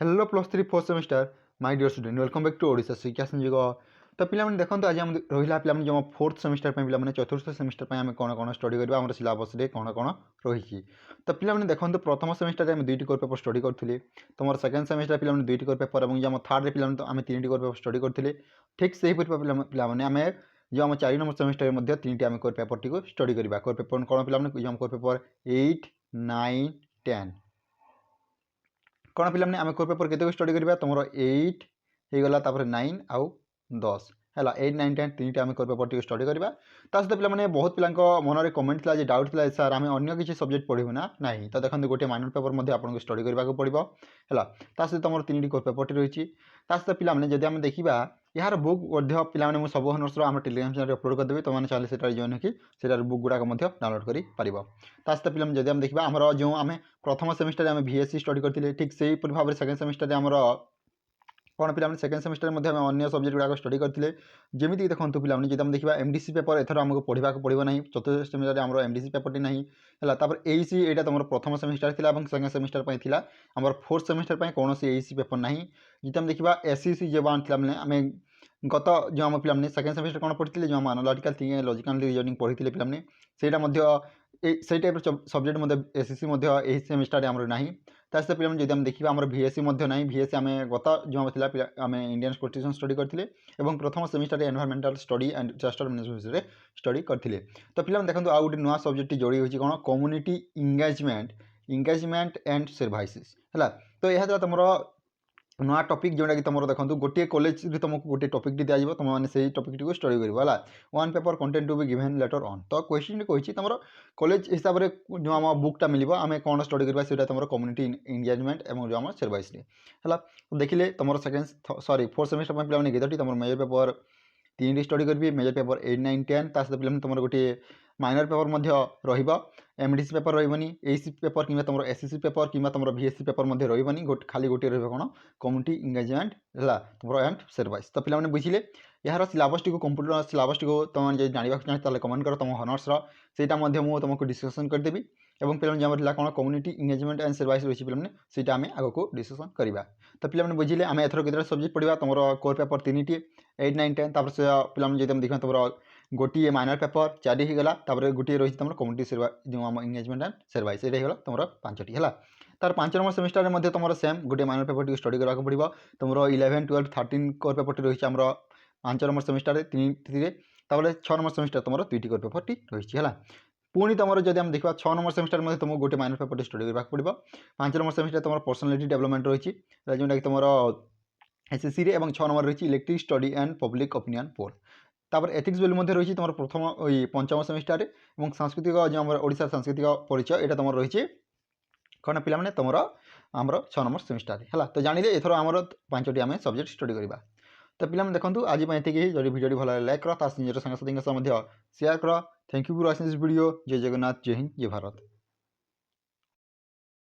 Hello plus three fourth semester my dear student welcome back to Odisha Shiksha Sanyog. तो पिलाମାନେ ଦେଖନ୍ତୁ ଆଜି ଆମେ ରହିଲା ପିଲାମାନେ ଯେଉଁ ଫୋର୍ଥ ସେମିଷ୍ଟର ପାଇଁ ପିଲାମାନେ ଚତୁର୍ଥ ସେମିଷ୍ଟର ପାଇଁ ଆମେ କ'ଣ କ'ଣ ଷ୍ଟଡ଼ି କରିବା ଆମର ସିଲାବସ୍ରେ କ'ଣ କ'ଣ ରହିଛି। ତ ପିଲାମାନେ ଦେଖନ୍ତୁ ପ୍ରଥମ ସେମିଷ୍ଟରରେ ଆମେ ଦୁଇଟି କୋର୍ ପେପର୍ ଷ୍ଟଡ଼ି କରୁଥିଲେ। ତୁମର ସେକେଣ୍ଡ ସେମିଷ୍ଟର ପିଲାମାନେ ଦୁଇଟି କୋର୍ ପେପର୍ ଏବଂ ଆମ ଥାର୍ଡ଼ରେ ପିଲାମାନେ ତ ଆମେ ତିନିଟି କୋର୍ ପେପର୍ ଷ୍ଟଡ଼ି କରିଥିଲେ। ଠିକ୍ ସେହିପରି ପିଲାମାନେ ଆମେ ଯେଉଁ ଆମ 4 ନମ୍ବର ସେମିଷ୍ଟରରେ ମଧ୍ୟ ତିନିଟି ଆମେ କୋର୍ ପେପର୍ଟିକୁ ଷ୍ଟଡ଼ି କରିବା। କୋର୍ ପେପର୍ କ'ଣ ପିଲାମାନେ ଯେଉଁ ଆମ କୋର୍ ପେପର୍ 8, 9, 10 କ'ଣ ପିଲାମାନେ ଆମେ କୋର୍ ପେପର୍ କେତେ ଷ୍ଟଡ଼ି କରିବା ତୁମର 8 ହେଇଗଲା ତାପରେ 9 ଆଉ 10 ହେଲା 8, 9, 10 ତିନିଟି ଆମେ କୋର୍ ପେପର୍ ଟିକେ ଷ୍ଟଡ଼ି କରିବା। ତା ସହିତ ପିଲାମାନେ ବହୁତ ପିଲାଙ୍କ ମନରେ କମେଣ୍ଟ ଥିଲା ଯେ ଡାଉଟ୍ ଥିଲା ସାର୍ ଆମେ ଅନ୍ୟ କିଛି ସବଜେକ୍ଟ ପଢ଼ିବୁ ନା ନାହିଁ। ତ ଦେଖନ୍ତୁ ଗୋଟିଏ ମାଇନର ପେପର୍ ମଧ୍ୟ ଆପଣଙ୍କୁ ଷ୍ଟଡ଼ି କରିବାକୁ ପଡ଼ିବ ହେଲା। ତା ସହିତ ତୁମର ତିନିଟି କୋର୍ ପେପର୍ଟି ରହିଛି। ତା ସହିତ ପିଲାମାନେ ଯଦି ଆମେ ଦେଖିବା ଏହାର ବୁକ୍ ମଧ୍ୟ ପିଲାମାନେ ମୁଁ ସବୁ ଅନର୍ସର ଆମ ଟେଲିଗ୍ରାମ ଚ୍ୟାନେଲରେ ଅପଲୋଡ଼ କରିଦେବି, ତୁମମାନେ ଚାହିଁଲେ ସେଠାରେ ଜଏନ୍ ହେଇକି ସେଠାର ବୁକ୍ ଗୁଡ଼ାକ ମଧ୍ୟ ଡାଉନଲୋଡ଼ କରିପାରିବ। ତା ସହିତ ପିଲାମାନେ ଯଦି ଆମେ ଦେଖିବା ଆମର ଯେଉଁ ଆମେ ପ୍ରଥମ ସେମିଷ୍ଟରରେ ଆମେ VSC ଷ୍ଟଡ଼ି କରିଥିଲେ ଠିକ୍ ସେହିପରି ଭାବରେ ସେକେଣ୍ଡ ସେମିଷ୍ଟରରେ ଆମର କ'ଣ ପିଲାମାନେ ସେକେଣ୍ଡ ସେମିଷ୍ଟରରେ ମଧ୍ୟ ଆମେ ଅନ୍ୟ ସବଜେକ୍ଟ ଗୁଡ଼ାକ ଷ୍ଟଡ଼ି କରିଥିଲେ। ଯେମିତିକି ଦେଖନ୍ତୁ ପିଲାମାନେ ଯଦି ଆମେ ଦେଖିବା MDC ପେପର୍ ଏଥର ଆମକୁ ପଢ଼ିବାକୁ ପଡ଼ିବ ନାହିଁ, ଚତୁର୍ଥ ସେମିଷ୍ଟରରେ ଆମର MDC ପେପର୍ଟି ନାହିଁ ହେଲା। ତାପରେ AEC ଏଇଟା ତୁମର ପ୍ରଥମ ସେମିଷ୍ଟର ଥିଲା ଏବଂ ସେକେଣ୍ଡ ସେମିଷ୍ଟର ପାଇଁ ଥିଲା। ଆମର ଫୋର୍ଥ ସେମିଷ୍ଟର ପାଇଁ କୌଣସି AEC ପେପର୍ ନାହିଁ। ଯଦି ଆମେ ଦେଖିବା SEC ଯେଉଁ ଆଣିଥିଲା ମାନେ ଆମେ ଗତ ଯେଉଁ ଆମ ପିଲାମାନେ ସେକେଣ୍ଡ ସେମିଷ୍ଟର କ'ଣ ପଢ଼ିଥିଲେ ଯେଉଁ ଆମ ଆନାଲିଟିକାଲ ଥିଙ୍କିଂ ଲଜିକାଲ ରିଜନିଂ ପଢ଼ିଥିଲେ ପିଲାମାନେ ସେଇଟା ମଧ୍ୟ ସେଇ ଟାଇପ୍ର ସବଜେକ୍ଟ ମଧ୍ୟ SEC ମଧ୍ୟ ଏହି ସେମିଷ୍ଟରରେ ଆମର ନାହିଁ। ତା ସହିତ ପିଲାମାନେ ଯଦି ଆମେ ଦେଖିବା ଆମର VSC ମଧ୍ୟ ନାହିଁ। VSC ଆମେ ଗତ ଯେଉଁ ଥିଲା ଆମେ ଇଣ୍ଡିଆନ୍ କନଷ୍ଟିଟ୍ୟୁସନ୍ ଷ୍ଟଡ଼ି କରିଥିଲେ ଏବଂ ପ୍ରଥମ ସେମିଷ୍ଟରରେ environmental study and disaster management ବିଷୟରେ ଷ୍ଟଡ଼ି କରିଥିଲେ। ତ ପିଲାମାନେ ଦେଖନ୍ତୁ ଆଉ ଗୋଟେ ନୂଆ ସବଜେକ୍ଟଟି ଯୋଡ଼ି ହେଉଛି କ'ଣ କମ୍ୟୁନିଟି ଇଂଗେଜମେଣ୍ଟ ଆଣ୍ଡ ସର୍ଭାଇସେସ୍ ହେଲା। ତ ଏହା ଦ୍ୱାରା ତୁମର ନୂଆ ଟପିକ୍ ଯେଉଁଟାକି ତୁମର ଦେଖନ୍ତୁ ଗୋଟିଏ କଲେଜରେ ତୁମକୁ ଗୋଟିଏ ଟପିକ୍ଟି ଦିଆଯିବ, ତୁମମାନେ ସେଇ ଟପିକ୍ଟିକୁ ଷ୍ଟଡ଼ି କରିବ ହେଲା। One paper content to be given later on. ତ କ୍ୱେଶ୍ଚିନ୍ଟି କହିଛି ତୁମର କଲେଜ ହିସାବରେ ଯେଉଁ ଆମ ବୁକ୍ଟା ମିଳିବ ଆମେ କ'ଣ ଷ୍ଟଡ଼ି କରିବା ସେଇଟା ତୁମର କମ୍ୟୁନିଟି ଇଂଗେଜମେଣ୍ଟ ଏବଂ ଯେଉଁ ଆମର ସର୍ଭାଇସରେ ହେଲା। ଦେଖିଲେ ତୁମର ଫୋର୍ଥ ସେମିଷ୍ଟର ପାଇଁ ପିଲାମାନେ କେତୋଟି ତୁମର ମେଜର ପେପର୍ ତିନିଟି ଷ୍ଟଡ଼ି କରିବି, ମେଜର ପେପର୍ 8, 9, 10। ତା ସହିତ ପିଲାମାନେ ତୁମର ଗୋଟିଏ ମାଇନର ପେପର୍ ମଧ୍ୟ ରହିବ। MDC ପେପର୍ ରହିବନି, AEC ପେପର୍ କିମ୍ବା ତୁମର SEC ପେପର୍ କିମ୍ବା ତୁମର VSC ପେପର୍ ମଧ୍ୟ ରହିବନି, ଖାଲି ଗୋଟିଏ ରହିବ କ'ଣ କମ୍ୟୁନିଟି ଇଂଗେଜମେଣ୍ଟ ହେଲା ତୁମର ଆଣ୍ଡ ସର୍ଭାଇସ୍। ତ ପିଲାମାନେ ବୁଝିଲେ ଏହାର ସିଲାବସ୍ଟିକୁ କମ୍ପ୍ୟୁଟର ସିଲାବସ୍ଟିକୁ ତୁମମାନେ ଯଦି ଜାଣିବାକୁ ଚାହେଁ ତାହେଲେ କମେଣ୍ଟ କର ତୁମ ଅନର୍ସର, ସେଇଟା ମଧ୍ୟ ମୁଁ ତୁମକୁ ଡିସ୍କସନ୍ କରିଦେବି। ଏବଂ ପିଲାମାନେ ଯେଉଁ ଥିଲା କ'ଣ କମ୍ୟୁନିଟି ଇଂଗେଜମେଣ୍ଟ ଆଣ୍ଡ ସର୍ଭାଇସ୍ ରହିଛି ପିଲାମାନେ ସେଇଟା ଆମେ ଆଗକୁ ଡିସ୍କସନ୍ କରିବା। ତ ପିଲାମାନେ ବୁଝିଲେ ଆମେ ଏଥର କେତେଟା ସବଜେକ୍ଟ ପଢ଼ିବା ତୁମର କୋର୍ ପେପର୍ ତିନିଟି 8, 9, 10। ତାପରେ ସେ ପିଲାମାନେ ଯଦି ଆମେ ଦେଖିବା ତୁମର ଗୋଟିଏ ମାଇନର ପେପର୍ 4 ହେଇଗଲା, ତାପରେ ଗୋଟିଏ ରହିଛି ତୁମର କମ୍ୟୁନିଟି ଯେଉଁ ଆମ ଇଂଗେଜମେଣ୍ଟ ଆଣ୍ଡ ସର୍ଭାଇସ୍ ଏଇଟା ହେଇଗଲା ତୁମର 5ଟି ହେଲା। ତାର 5 ନମ୍ବର ସେମିଷ୍ଟରରେ ମଧ୍ୟ ତୁମର ସେମ୍ ଗୋଟିଏ ମାଇନର ପେପର୍ଟିକୁ ଷ୍ଟଡ଼ି କରିବାକୁ ପଡ଼ିବ। ତୁମର 11, 12, 13 କୋର୍ ପେପର୍ଟି ରହିଛି ଆମର 5 ନମ୍ବର ସେମିଷ୍ଟରରେ ତିନିଟିରେ। ତାପରେ 6 ନମ୍ବର ସେମିଷ୍ଟର ତୁମର 2ଟି କୋର୍ ପେପର୍ଟି ରହିଛି ହେଲା। ପୁଣି ତୁମର ଯଦି ଆମେ ଦେଖିବା 6 ନମ୍ବର ସେମିଷ୍ଟର ମଧ୍ୟ ତୁମକୁ ଗୋଟିଏ ମାଇନର ପେପର୍ଟି ଷ୍ଟଡ଼ି କରିବାକୁ ପଡ଼ିବ। 5 ନମ୍ବର ସେମିଷ୍ଟର ତୁମର ପର୍ସନାଲିଟି ଡେଭଲପମେଣ୍ଟ ରହିଛି ଯେଉଁଟାକି ତୁମର SSCରେ ଏବଂ 6 ନମ୍ବର ରହିଛି electric study and public opinion poll. ତାପରେ ଏଥିକ୍ସ ବୋଲି ମଧ୍ୟ ରହିଛି ତୁମର ପଞ୍ଚମ ସେମିଷ୍ଟରରେ ଏବଂ ସାଂସ୍କୃତିକ ଯେଉଁ ଆମର ଓଡ଼ିଶାର ସାଂସ୍କୃତିକ ପରିଚୟ ଏଇଟା ତୁମର ରହିଛି କ'ଣ ପିଲାମାନେ ତୁମର ଆମର 6 ନମ୍ବର ସେମିଷ୍ଟରରେ ହେଲା। ତ ଜାଣିଲେ ଏଥର ଆମର 5ଟି ଆମେ ସବଜେକ୍ଟ ଷ୍ଟଡ଼ି କରିବା। ତ ପିଲାମାନେ ଦେଖନ୍ତୁ ଆଜି ପାଇଁ ଏତିକି। ଯଦି ଭିଡ଼ିଓଟି ଭଲ ଲାଗେ ଲାଇକ୍ କର, ତା ନିଜର ସାଙ୍ଗସାଥୀଙ୍କ ସହ ମଧ୍ୟ ସେୟାର କର। Thank you for watching this video. ଜୟ ଜଗନ୍ନାଥ, ଜୟ ହିନ୍ଦ, ଜୟ ଭାରତ।